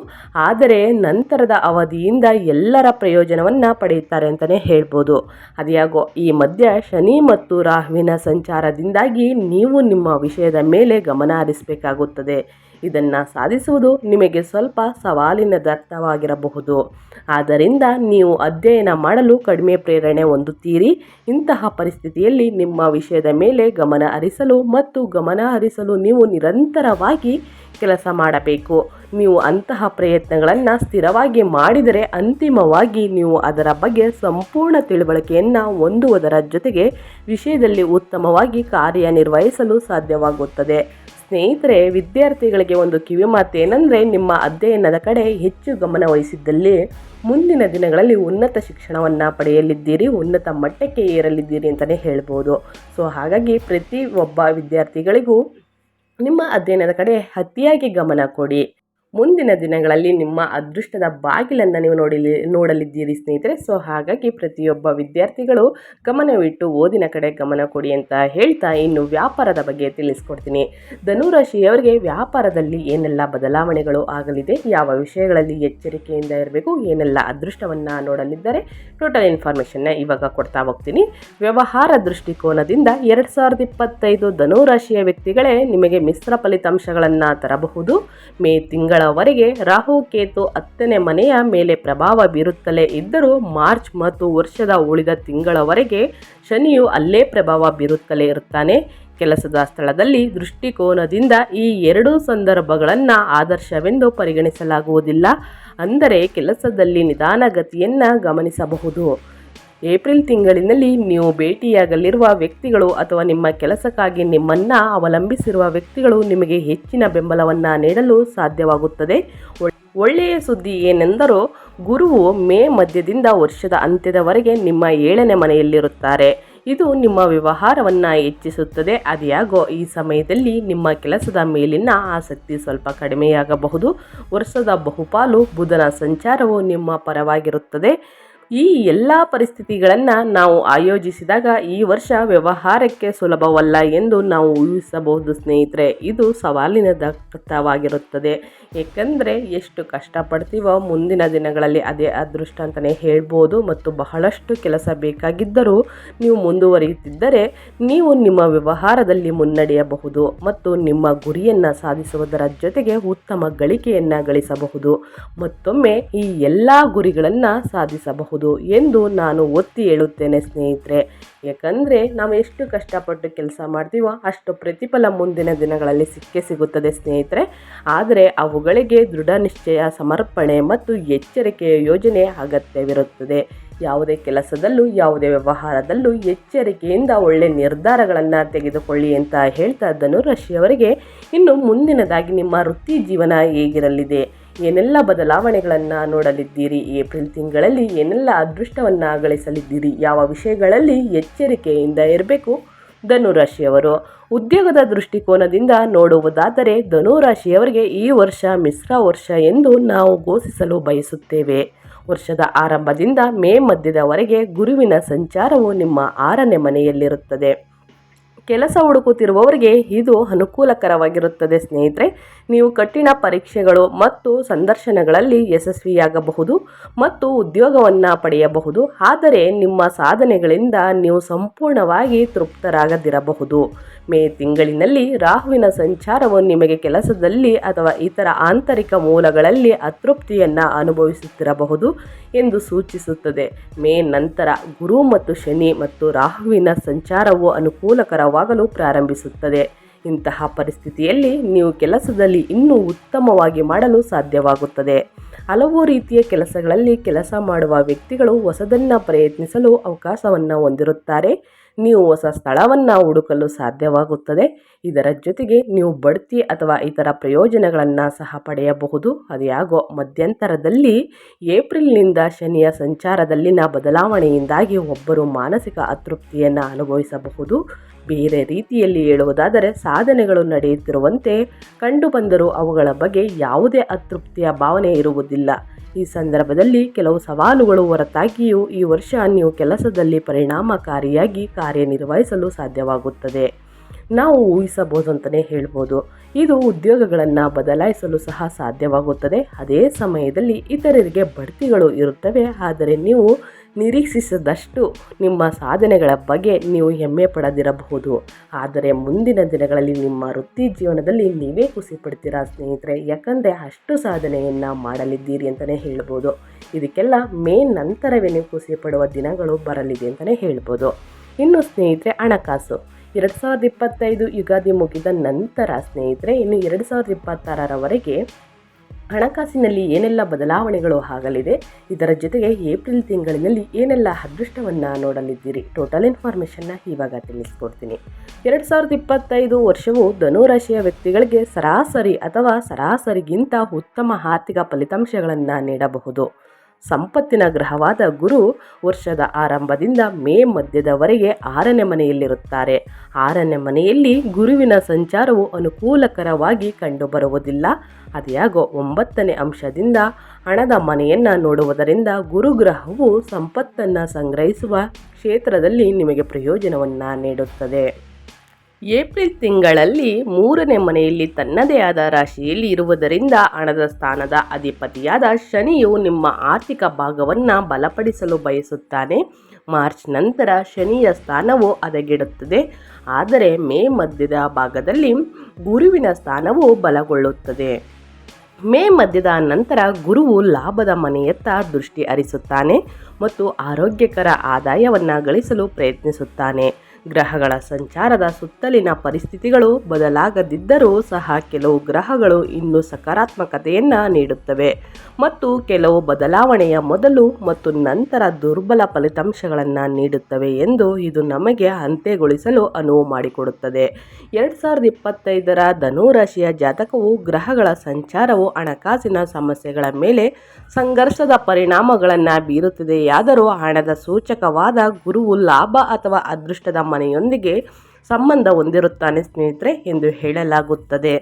ಆದರೆ ನಂತರದ ಅವಧಿಯಿಂದ ಎಲ್ಲರ ಪ್ರಯೋಜನವನ್ನು ಪಡೆಯುತ್ತಾರೆ ಅಂತಲೇ ಹೇಳ್ಬೋದು. ಅದ್ಯಾಗೋ ಈ ಮಧ್ಯ ಶನಿ ಮತ್ತು ರಾಹುವಿನ ಸಂಚಾರದಿಂದಾಗಿ ನೀವು ನಿಮ್ಮ ವಿಷಯದ ಮೇಲೆ ಗಮನ ಹರಿಸಬೇಕಾಗುತ್ತದೆ. ಇದನ್ನು ಸಾಧಿಸುವುದು ನಿಮಗೆ ಸ್ವಲ್ಪ ಸವಾಲಿನದರ್ಥವಾಗಿರಬಹುದು. ಆದ್ದರಿಂದ ನೀವು ಅಧ್ಯಯನ ಮಾಡಲು ಕಡಿಮೆ ಪ್ರೇರಣೆ ಹೊಂದುತ್ತೀರಿ. ಇಂತಹ ಪರಿಸ್ಥಿತಿಯಲ್ಲಿ ನಿಮ್ಮ ವಿಷಯದ ಮೇಲೆ ಗಮನ ಹರಿಸಲು ನೀವು ನಿರಂತರವಾಗಿ ಕೆಲಸ ಮಾಡಬೇಕು. ನೀವು ಅಂತಹ ಪ್ರಯತ್ನಗಳನ್ನು ಸ್ಥಿರವಾಗಿ ಮಾಡಿದರೆ ಅಂತಿಮವಾಗಿ ನೀವು ಅದರ ಬಗ್ಗೆ ಸಂಪೂರ್ಣ ತಿಳುವಳಿಕೆಯನ್ನು ಹೊಂದುವುದರ ಜೊತೆಗೆ ವಿಷಯದಲ್ಲಿ ಉತ್ತಮವಾಗಿ ಕಾರ್ಯನಿರ್ವಹಿಸಲು ಸಾಧ್ಯವಾಗುತ್ತದೆ. ಸ್ನೇಹಿತರೆ, ವಿದ್ಯಾರ್ಥಿಗಳಿಗೆ ಒಂದು ಕಿವಿಮಾತೇನೆಂದರೆ, ನಿಮ್ಮ ಅಧ್ಯಯನದ ಕಡೆ ಹೆಚ್ಚು ಗಮನ ವಹಿಸಿದ್ದಲ್ಲಿ ಮುಂದಿನ ದಿನಗಳಲ್ಲಿ ಉನ್ನತ ಶಿಕ್ಷಣವನ್ನು ಪಡೆಯಲಿದ್ದೀರಿ, ಉನ್ನತ ಮಟ್ಟಕ್ಕೆ ಏರಲಿದ್ದೀರಿ ಅಂತಲೇ ಹೇಳ್ಬೋದು. ಸೊ ಹಾಗಾಗಿ ಪ್ರತಿ ಒಬ್ಬ ವಿದ್ಯಾರ್ಥಿಗಳಿಗೂ ನಿಮ್ಮ ಅಧ್ಯಯನದ ಕಡೆ ಅತಿಯಾಗಿ ಗಮನ ಕೊಡಿ. ಮುಂದಿನ ದಿನಗಳಲ್ಲಿ ನಿಮ್ಮ ಅದೃಷ್ಟದ ಬಾಗಿಲನ್ನು ನೀವು ನೋಡಲಿದ್ದೀರಿ ಸ್ನೇಹಿತರೆ. ಸೊ ಹಾಗಾಗಿ ಪ್ರತಿಯೊಬ್ಬ ವಿದ್ಯಾರ್ಥಿಗಳು ಗಮನವಿಟ್ಟು ಓದಿನ ಕಡೆ ಗಮನ ಕೊಡಿ ಅಂತ ಹೇಳ್ತಾ ಇನ್ನು ವ್ಯಾಪಾರದ ಬಗ್ಗೆ ತಿಳಿಸ್ಕೊಡ್ತೀನಿ. ಧನುರಾಶಿಯವರಿಗೆ ವ್ಯಾಪಾರದಲ್ಲಿ ಏನೆಲ್ಲ ಬದಲಾವಣೆಗಳು ಆಗಲಿದೆ, ಯಾವ ವಿಷಯಗಳಲ್ಲಿ ಎಚ್ಚರಿಕೆಯಿಂದ ಇರಬೇಕು, ಏನೆಲ್ಲ ಅದೃಷ್ಟವನ್ನು ನೋಡಲಿದ್ದಾರೆ, ಟೋಟಲ್ ಇನ್ಫಾರ್ಮೇಷನ್ನ ಇವಾಗ ಕೊಡ್ತಾ ಹೋಗ್ತೀನಿ. ವ್ಯವಹಾರ ದೃಷ್ಟಿಕೋನದಿಂದ 2025 ಧನುರಾಶಿಯ ವ್ಯಕ್ತಿಗಳೇ ನಿಮಗೆ ಮಿಶ್ರ ಫಲಿತಾಂಶಗಳನ್ನು ತರಬಹುದು. ಮೇ ತಿಂಗಳವರೆಗೆ ರಾಹು ಕೇತು 10ನೇ ಮನೆಯ ಮೇಲೆ ಪ್ರಭಾವ ಬೀರುತ್ತಲೇ ಇದ್ದರೂ ಮಾರ್ಚ್ ಮತ್ತು ವರ್ಷದ ಉಳಿದ ತಿಂಗಳವರೆಗೆ ಶನಿಯು ಅಲ್ಲೇ ಪ್ರಭಾವ ಬೀರುತ್ತಲೇ ಇರುತ್ತಾನೆ. ಕೆಲಸದ ಸ್ಥಳದಲ್ಲಿ ದೃಷ್ಟಿಕೋನದಿಂದ ಈ ಎರಡೂ ಸಂದರ್ಭಗಳನ್ನು ಆದರ್ಶವೆಂದು ಪರಿಗಣಿಸಲಾಗುವುದಿಲ್ಲ. ಅಂದರೆ ಕೆಲಸದಲ್ಲಿ ನಿಧಾನಗತಿಯನ್ನು ಗಮನಿಸಬಹುದು. ಏಪ್ರಿಲ್ ತಿಂಗಳಿನಲ್ಲಿ ನೀವು ಭೇಟಿಯಾಗಲಿರುವ ವ್ಯಕ್ತಿಗಳು ಅಥವಾ ನಿಮ್ಮ ಕೆಲಸಕ್ಕಾಗಿ ನಿಮ್ಮನ್ನು ಅವಲಂಬಿಸಿರುವ ವ್ಯಕ್ತಿಗಳು ನಿಮಗೆ ಹೆಚ್ಚಿನ ಬೆಂಬಲವನ್ನು ನೀಡಲು ಸಾಧ್ಯವಾಗುತ್ತದೆ. ಒಳ್ಳೆಯ ಸುದ್ದಿ ಏನೆಂದರೂ ಗುರುವು ಮೇ ಮಧ್ಯದಿಂದ ವರ್ಷದ ಅಂತ್ಯದವರೆಗೆ ನಿಮ್ಮ 7ನೇ ಮನೆಯಲ್ಲಿರುತ್ತಾರೆ. ಇದು ನಿಮ್ಮ ವ್ಯವಹಾರವನ್ನು ಹೆಚ್ಚಿಸುತ್ತದೆ. ಅದ್ಯಾಗೋ ಈ ಸಮಯದಲ್ಲಿ ನಿಮ್ಮ ಕೆಲಸದ ಮೇಲಿನ ಆಸಕ್ತಿ ಸ್ವಲ್ಪ ಕಡಿಮೆಯಾಗಬಹುದು. ವರ್ಷದ ಬಹುಪಾಲು ಬುಧನ ಸಂಚಾರವು ನಿಮ್ಮ ಪರವಾಗಿರುತ್ತದೆ. ಈ ಎಲ್ಲ ಪರಿಸ್ಥಿತಿಗಳನ್ನು ನಾವು ಆಯೋಜಿಸಿದಾಗ ಈ ವರ್ಷ ವ್ಯವಹಾರಕ್ಕೆ ಸುಲಭವಲ್ಲ ಎಂದು ನಾವು ಊಹಿಸಬಹುದು ಸ್ನೇಹಿತರೆ. ಇದು ಸವಾಲಿನದಾಗಿರುತ್ತದೆ. ಏಕೆಂದರೆ ಎಷ್ಟು ಕಷ್ಟಪಡ್ತೀವೋ ಮುಂದಿನ ದಿನಗಳಲ್ಲಿ ಅದೇ ಅದೃಷ್ಟ ಅಂತಲೇ ಹೇಳ್ಬೋದು. ಮತ್ತು ಬಹಳಷ್ಟು ಕೆಲಸ ಬೇಕಾಗಿದ್ದರೂ ನೀವು ಮುಂದುವರಿಯುತ್ತಿದ್ದರೆ ನೀವು ನಿಮ್ಮ ವ್ಯವಹಾರದಲ್ಲಿ ಮುನ್ನಡೆಯಬಹುದು ಮತ್ತು ನಿಮ್ಮ ಗುರಿಯನ್ನು ಸಾಧಿಸುವುದರ ಜೊತೆಗೆ ಉತ್ತಮ ಗಳಿಕೆಯನ್ನು ಗಳಿಸಬಹುದು. ಮತ್ತೊಮ್ಮೆ ಈ ಎಲ್ಲ ಗುರಿಗಳನ್ನು ಸಾಧಿಸಬಹುದು ಎಂದು ನಾನು ಒತ್ತಿ ಹೇಳುತ್ತೇನೆ ಸ್ನೇಹಿತರೆ. ಯಾಕಂದರೆ ನಾವು ಎಷ್ಟು ಕಷ್ಟಪಟ್ಟು ಕೆಲಸ ಮಾಡ್ತೀವೋ ಅಷ್ಟು ಪ್ರತಿಫಲ ಮುಂದಿನ ದಿನಗಳಲ್ಲಿ ಸಿಗುತ್ತದೆ ಸ್ನೇಹಿತರೆ. ಆದರೆ ಅವುಗಳಿಗೆ ದೃಢ ನಿಶ್ಚಯ, ಸಮರ್ಪಣೆ ಮತ್ತು ಎಚ್ಚರಿಕೆಯ ಯೋಜನೆ ಅಗತ್ಯವಿರುತ್ತದೆ. ಯಾವುದೇ ಕೆಲಸದಲ್ಲೂ ಯಾವುದೇ ವ್ಯವಹಾರದಲ್ಲೂ ಎಚ್ಚರಿಕೆಯಿಂದ ಒಳ್ಳೆಯ ನಿರ್ಧಾರಗಳನ್ನು ತೆಗೆದುಕೊಳ್ಳಿ ಅಂತ ಹೇಳ್ತಾ ಧನುರಾಶಿಯವರಿಗೆ ಇನ್ನು ಮುಂದಿನದಾಗಿ ನಿಮ್ಮ ವೃತ್ತಿ ಜೀವನ ಹೇಗಿರಲಿದೆ, ಏನೆಲ್ಲ ಬದಲಾವಣೆಗಳನ್ನು ನೋಡಲಿದ್ದೀರಿ, ಏಪ್ರಿಲ್ ತಿಂಗಳಲ್ಲಿ ಏನೆಲ್ಲ ಅದೃಷ್ಟವನ್ನು ಗಳಿಸಲಿದ್ದೀರಿ, ಯಾವ ವಿಷಯಗಳಲ್ಲಿ ಎಚ್ಚರಿಕೆಯಿಂದ ಇರಬೇಕು ಧನುರಾಶಿಯವರು. ಉದ್ಯೋಗದ ದೃಷ್ಟಿಕೋನದಿಂದ ನೋಡುವುದಾದರೆ ಧನುರಾಶಿಯವರಿಗೆ ಈ ವರ್ಷ ಮಿಶ್ರ ವರ್ಷ ಎಂದು ನಾವು ಘೋಷಿಸಲು ಬಯಸುತ್ತೇವೆ. ವರ್ಷದ ಆರಂಭದಿಂದ ಮೇ ಮಧ್ಯದವರೆಗೆ ಗುರುವಿನ ಸಂಚಾರವು ನಿಮ್ಮ 6ನೇ ಮನೆಯಲ್ಲಿರುತ್ತದೆ. ಕೆಲಸ ಹುಡುಕುತ್ತಿರುವವರಿಗೆ ಇದು ಅನುಕೂಲಕರವಾಗಿರುತ್ತದೆ ಸ್ನೇಹಿತರೆ. ನೀವು ಕಠಿಣ ಪರೀಕ್ಷೆಗಳು ಮತ್ತು ಸಂದರ್ಶನಗಳಲ್ಲಿ ಯಶಸ್ವಿಯಾಗಬಹುದು ಮತ್ತು ಉದ್ಯೋಗವನ್ನು ಪಡೆಯಬಹುದು. ಆದರೆ ನಿಮ್ಮ ಸಾಧನೆಗಳಿಂದ ನೀವು ಸಂಪೂರ್ಣವಾಗಿ ತೃಪ್ತರಾಗದಿರಬಹುದು. ಮೇ ತಿಂಗಳಿನಲ್ಲಿ ರಾಹುವಿನ ಸಂಚಾರವು ನಿಮಗೆ ಕೆಲಸದಲ್ಲಿ ಅಥವಾ ಇತರ ಆಂತರಿಕ ಮೂಲಗಳಲ್ಲಿ ಅತೃಪ್ತಿಯನ್ನು ಅನುಭವಿಸುತ್ತಿರಬಹುದು ಎಂದು ಸೂಚಿಸುತ್ತದೆ. ಮೇ ನಂತರ ಗುರು ಮತ್ತು ಶನಿ ಮತ್ತು ರಾಹುವಿನ ಸಂಚಾರವು ಅನುಕೂಲಕರವಾಗಲು ಪ್ರಾರಂಭಿಸುತ್ತದೆ. ಇಂತಹ ಪರಿಸ್ಥಿತಿಯಲ್ಲಿ ನೀವು ಕೆಲಸದಲ್ಲಿ ಇನ್ನೂ ಉತ್ತಮವಾಗಿ ಮಾಡಲು ಸಾಧ್ಯವಾಗುತ್ತದೆ. ಹಲವು ರೀತಿಯ ಕೆಲಸಗಳಲ್ಲಿ ಕೆಲಸ ಮಾಡುವ ವ್ಯಕ್ತಿಗಳು ಹೊಸದನ್ನು ಪ್ರಯತ್ನಿಸಲು ಅವಕಾಶವನ್ನು ಹೊಂದಿರುತ್ತಾರೆ. ನೀವು ಹೊಸ ಸ್ಥಳವನ್ನು ಹುಡುಕಲು ಸಾಧ್ಯವಾಗುತ್ತದೆ. ಇದರ ಜೊತೆಗೆ ನೀವು ಬಡ್ತಿ ಅಥವಾ ಇತರ ಪ್ರಯೋಜನಗಳನ್ನು ಸಹ ಪಡೆಯಬಹುದು. ಅದ್ಯಾಗೋ ಮಧ್ಯಂತರದಲ್ಲಿ ಏಪ್ರಿಲ್ನಿಂದ ಶನಿಯ ಸಂಚಾರದಲ್ಲಿನ ಬದಲಾವಣೆಯಿಂದಾಗಿ ಒಬ್ಬರು ಮಾನಸಿಕ ಅತೃಪ್ತಿಯನ್ನು ಅನುಭವಿಸಬಹುದು. ಬೇರೆ ರೀತಿಯಲ್ಲಿ ಹೇಳುವುದಾದರೆ ಸಾಧನೆಗಳು ನಡೆಯುತ್ತಿರುವಂತೆ ಕಂಡುಬಂದರೂ ಅವುಗಳ ಬಗ್ಗೆ ಯಾವುದೇ ಅತೃಪ್ತಿಯ ಭಾವನೆ ಇರುವುದಿಲ್ಲ. ಈ ಸಂದರ್ಭದಲ್ಲಿ ಕೆಲವು ಸವಾಲುಗಳು ಹೊರತಾಗಿಯೂ ಈ ವರ್ಷ ನೀವು ಕೆಲಸದಲ್ಲಿ ಪರಿಣಾಮಕಾರಿಯಾಗಿ ಕಾರ್ಯನಿರ್ವಹಿಸಲು ಸಾಧ್ಯವಾಗುತ್ತದೆ. ನಾವು ಊಹಿಸಬಹುದು ಅಂತಲೇ ಹೇಳ್ಬೋದು. ಇದು ಉದ್ಯೋಗಗಳನ್ನು ಬದಲಾಯಿಸಲು ಸಹ ಸಾಧ್ಯವಾಗುತ್ತದೆ. ಅದೇ ಸಮಯದಲ್ಲಿ ಇತರರಿಗೆ ಬಡ್ತಿಗಳು ಇರುತ್ತವೆ. ಆದರೆ ನೀವು ನಿರೀಕ್ಷಿಸಿದಷ್ಟು ನಿಮ್ಮ ಸಾಧನೆಗಳ ಬಗ್ಗೆ ನೀವು ಹೆಮ್ಮೆ ಪಡದಿರಬಹುದು. ಆದರೆ ಮುಂದಿನ ದಿನಗಳಲ್ಲಿ ನಿಮ್ಮ ವೃತ್ತಿ ಜೀವನದಲ್ಲಿ ನೀವೇ ಖುಷಿ ಪಡ್ತೀರಾ ಸ್ನೇಹಿತರೆ. ಯಾಕಂದರೆ ಅಷ್ಟು ಸಾಧನೆಯನ್ನು ಮಾಡಲಿದ್ದೀರಿ ಅಂತಲೇ ಹೇಳ್ಬೋದು. ಇದಕ್ಕೆಲ್ಲ ಮೇ ನಂತರವೇ ನೀವು ಖುಷಿ ಪಡುವ ದಿನಗಳು ಬರಲಿದೆ ಅಂತಲೇ ಹೇಳ್ಬೋದು. ಇನ್ನು ಸ್ನೇಹಿತರೆ, ಹಣಕಾಸು 2025 ಯುಗಾದಿ ಮುಗಿದ ನಂತರ ಸ್ನೇಹಿತರೆ ಇನ್ನು 2026ರವರೆಗೆ ಹಣಕಾಸಿನಲ್ಲಿ ಏನೆಲ್ಲ ಬದಲಾವಣೆಗಳು ಆಗಲಿದೆ, ಇದರ ಜೊತೆಗೆ ಏಪ್ರಿಲ್ ತಿಂಗಳಿನಲ್ಲಿ ಏನೆಲ್ಲ ಅದೃಷ್ಟವನ್ನು ನೋಡಲಿದ್ದೀರಿ, ಟೋಟಲ್ ಇನ್ಫಾರ್ಮೇಷನ್ನ ಇವಾಗ ತಿಳಿಸ್ಕೊಡ್ತೀನಿ. 2025 ವರ್ಷವು ಧನುರಾಶಿಯ ವ್ಯಕ್ತಿಗಳಿಗೆ ಸರಾಸರಿ ಅಥವಾ ಸರಾಸರಿಗಿಂತ ಉತ್ತಮ ಆರ್ಥಿಕ ಫಲಿತಾಂಶಗಳನ್ನು ನೀಡಬಹುದು. ಸಂಪತ್ತಿನ ಗ್ರಹವಾದ ಗುರು ವರ್ಷದ ಆರಂಭದಿಂದ ಮೇ ಮಧ್ಯದವರೆಗೆ 6ನೇ ಮನೆಯಲ್ಲಿರುತ್ತಾರೆ. 6ನೇ ಮನೆಯಲ್ಲಿ ಗುರುವಿನ ಸಂಚಾರವು ಅನುಕೂಲಕರವಾಗಿ ಕಂಡುಬರುವುದಿಲ್ಲ. ಅದ್ಯಾಗೋ 9ನೇ ಅಂಶದಿಂದ ಹಣದ ಮನೆಯನ್ನು ನೋಡುವುದರಿಂದ ಗುರುಗ್ರಹವು ಸಂಪತ್ತನ್ನು ಸಂಗ್ರಹಿಸುವ ಕ್ಷೇತ್ರದಲ್ಲಿ ನಿಮಗೆ ಪ್ರಯೋಜನವನ್ನು ನೀಡುತ್ತದೆ. ಏಪ್ರಿಲ್ ತಿಂಗಳಲ್ಲಿ 3ನೇ ಮನೆಯಲ್ಲಿ ತನ್ನದೇ ಆದ ರಾಶಿಯಲ್ಲಿ ಇರುವುದರಿಂದ ಹಣದ ಸ್ಥಾನದ ಅಧಿಪತಿಯಾದ ಶನಿಯು ನಿಮ್ಮ ಆರ್ಥಿಕ ಭಾಗವನ್ನು ಬಲಪಡಿಸಲು ಬಯಸುತ್ತಾನೆ. ಮಾರ್ಚ್ ನಂತರ ಶನಿಯ ಸ್ಥಾನವು ಹದಗೆಡುತ್ತದೆ. ಆದರೆ ಮೇ ಮಧ್ಯದ ಭಾಗದಲ್ಲಿ ಗುರುವಿನ ಸ್ಥಾನವು ಬಲಗೊಳ್ಳುತ್ತದೆ. ಮೇ ಮಧ್ಯದ ನಂತರ ಗುರುವು ಲಾಭದ ಮನೆಯತ್ತ ದೃಷ್ಟಿ ಹರಿಸುತ್ತಾನೆ ಮತ್ತು ಆರೋಗ್ಯಕರ ಆದಾಯವನ್ನು ಗಳಿಸಲು ಪ್ರಯತ್ನಿಸುತ್ತಾನೆ. ಗ್ರಹಗಳ ಸಂಚಾರದ ಸುತ್ತಲಿನ ಪರಿಸ್ಥಿತಿಗಳು ಬದಲಾಗದಿದ್ದರೂ ಸಹ ಕೆಲವು ಗ್ರಹಗಳು ಇನ್ನೂ ಸಕಾರಾತ್ಮಕತೆಯನ್ನು ನೀಡುತ್ತವೆ ಮತ್ತು ಕೆಲವು ಬದಲಾವಣೆಯ ಮೊದಲು ಮತ್ತು ನಂತರ ದುರ್ಬಲ ಫಲಿತಾಂಶಗಳನ್ನು ನೀಡುತ್ತವೆ ಎಂದು ಇದು ನಮಗೆ ಅಂತ್ಯಗೊಳಿಸಲು ಅನುವು ಮಾಡಿಕೊಡುತ್ತದೆ. 2025ರ ಧನುರಾಶಿಯ ಜಾತಕವು ಗ್ರಹಗಳ ಸಂಚಾರವು ಹಣಕಾಸಿನ ಸಮಸ್ಯೆಗಳ ಮೇಲೆ ಸಂಘರ್ಷದ ಪರಿಣಾಮಗಳನ್ನು ಬೀರುತ್ತದೆಯಾದರೂ ಹಣದ ಸೂಚಕವಾದ ಗುರುವು ಲಾಭ ಅಥವಾ ಅದೃಷ್ಟದ ಮನೆಯೊಂದಿಗೆ ಸಂಬಂಧ ಹೊಂದಿರುತ್ತಾನೆ ಸ್ನೇಹಿತರೆ ಎಂದು ಹೇಳಲಾಗುತ್ತದೆ.